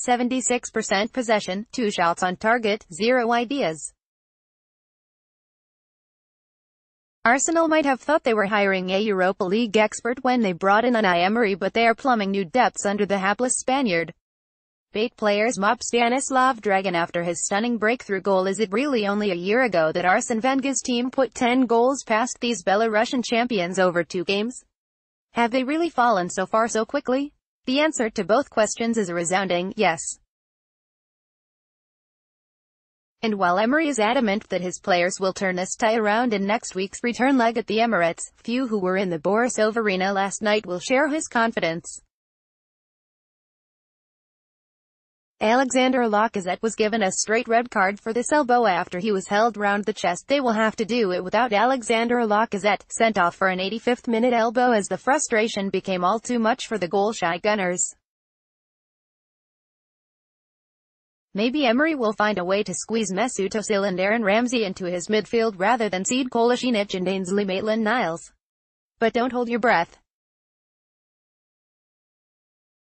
76% possession, 2 shots on target, 0 ideas. Arsenal might have thought they were hiring a Europa League expert when they brought in Unai Emery, but they are plumbing new depths under the hapless Spaniard. BATE players mob Stanislav Dragun after his stunning breakthrough goal. Is it really only a year ago that Arsene Wenger's team put 10 goals past these Belarusian champions over 2 games? Have they really fallen so far so quickly? The answer to both questions is a resounding yes. And while Emery is adamant that his players will turn this tie around in next week's return leg at the Emirates, few who were in the Borisov arena last night will share his confidence. Alexander Lacazette was given a straight red card for this elbow after he was held round the chest. They will have to do it without Alexander Lacazette, sent off for an 85th minute elbow as the frustration became all too much for the goal-shy Gunners. Maybe Emery will find a way to squeeze Mesut Özil and Aaron Ramsey into his midfield rather than cede Kolasinac and Ainsley Maitland-Niles. But don't hold your breath.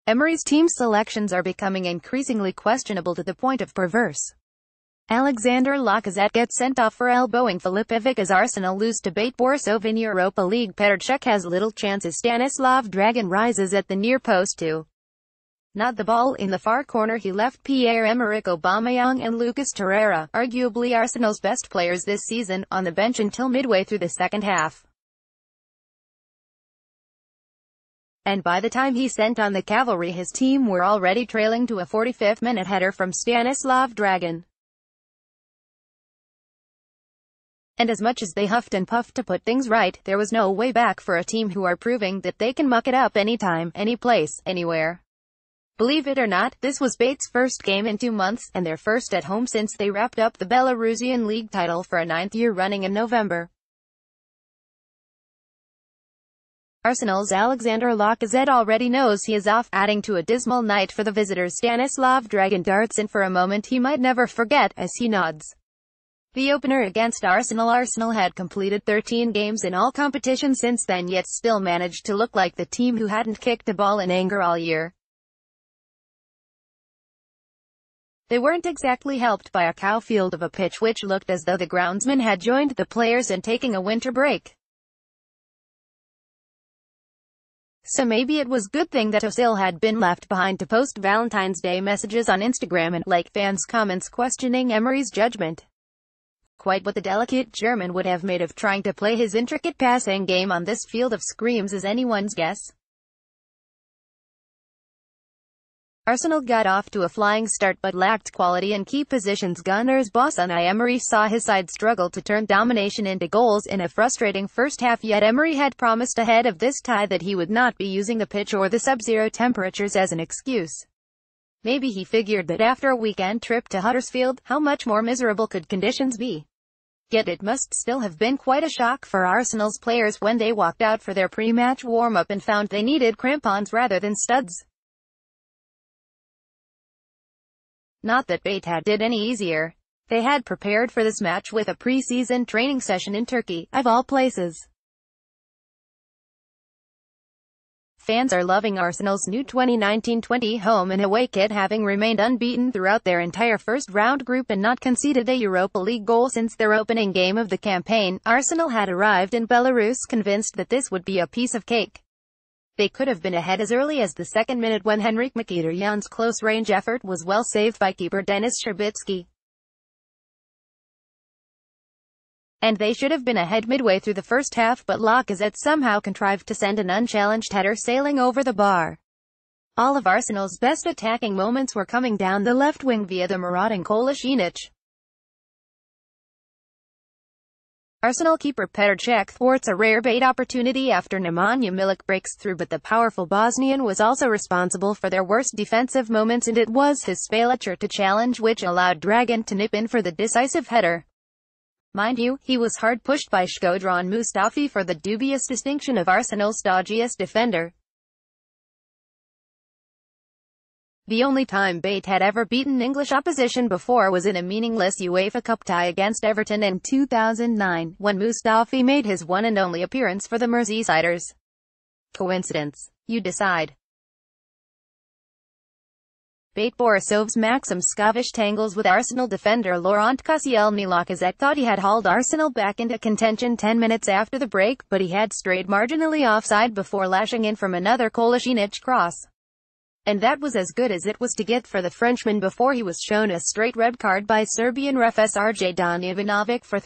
Emery's team selections are becoming increasingly questionable to the point of perverse. Alexander Lacazette gets sent off for elbowing Filipovic as Arsenal lose to BATE Borisov in Europa League. Petr Cech has little chance as Stanislav Dragun rises at the near post to nod the ball in the far corner. He left Pierre-Emerick Aubameyang and Lucas Torreira, arguably Arsenal's best players this season, on the bench until midway through the second half. And by the time he sent on the cavalry, his team were already trailing to a 45th minute header from Stanislav Dragun. And as much as they huffed and puffed to put things right, there was no way back for a team who are proving that they can muck it up anytime, any place, anywhere. Believe it or not, this was BATE's first game in 2 months, and their first at home since they wrapped up the Belarusian League title for a 9th year running in November. Arsenal's Alexander Lacazette already knows he is off, adding to a dismal night for the visitors. Stanislav Dragun darts in for a moment he might never forget, as he nods. The opener against Arsenal had completed 13 games in all competitions since then, yet still managed to look like the team who hadn't kicked a ball in anger all year. They weren't exactly helped by a cow field of a pitch which looked as though the groundsman had joined the players in taking a winter break. So maybe it was good thing that Özil had been left behind to post Valentine's Day messages on Instagram and like fans' comments questioning Emery's judgment. Quite what the delicate German would have made of trying to play his intricate passing game on this field of screams is anyone's guess. Arsenal got off to a flying start but lacked quality in key positions. Gunners boss Unai Emery saw his side struggle to turn domination into goals in a frustrating first half, yet Emery had promised ahead of this tie that he would not be using the pitch or the sub-zero temperatures as an excuse. Maybe he figured that after a weekend trip to Huddersfield, how much more miserable could conditions be? Yet it must still have been quite a shock for Arsenal's players when they walked out for their pre-match warm-up and found they needed crampons rather than studs. Not that BATE had it any easier. They had prepared for this match with a pre-season training session in Turkey, of all places. Fans are loving Arsenal's new 2019-20 home and away kit, having remained unbeaten throughout their entire first-round group and not conceded a Europa League goal since their opening game of the campaign. Arsenal had arrived in Belarus convinced that this would be a piece of cake. They could have been ahead as early as the second minute when Henrik Mkhitaryan's close-range effort was well saved by keeper Denis Shabitsky. And they should have been ahead midway through the first half, but Lacazette somehow contrived to send an unchallenged header sailing over the bar. All of Arsenal's best attacking moments were coming down the left wing via the marauding Kolasinac. Arsenal keeper Petr Cech thwarts a rare BATE opportunity after Nemanja Milic breaks through, but the powerful Bosnian was also responsible for their worst defensive moments, and it was his failure to challenge which allowed Dragun to nip in for the decisive header. Mind you, he was hard pushed by Shkodran Mustafi for the dubious distinction of Arsenal's dodgiest defender. The only time BATE had ever beaten English opposition before was in a meaningless UEFA Cup tie against Everton in 2009, when Mustafi made his one and only appearance for the Merseysiders. Coincidence? You decide. BATE Borisov's Maxim Skavish tangles with Arsenal defender Laurent Koscielny. Lacazette thought he had hauled Arsenal back into contention 10 minutes after the break, but he had strayed marginally offside before lashing in from another Kolasinac cross. And that was as good as it was to get for the Frenchman before he was shown a straight red card by Serbian ref Srđan Ivanovic for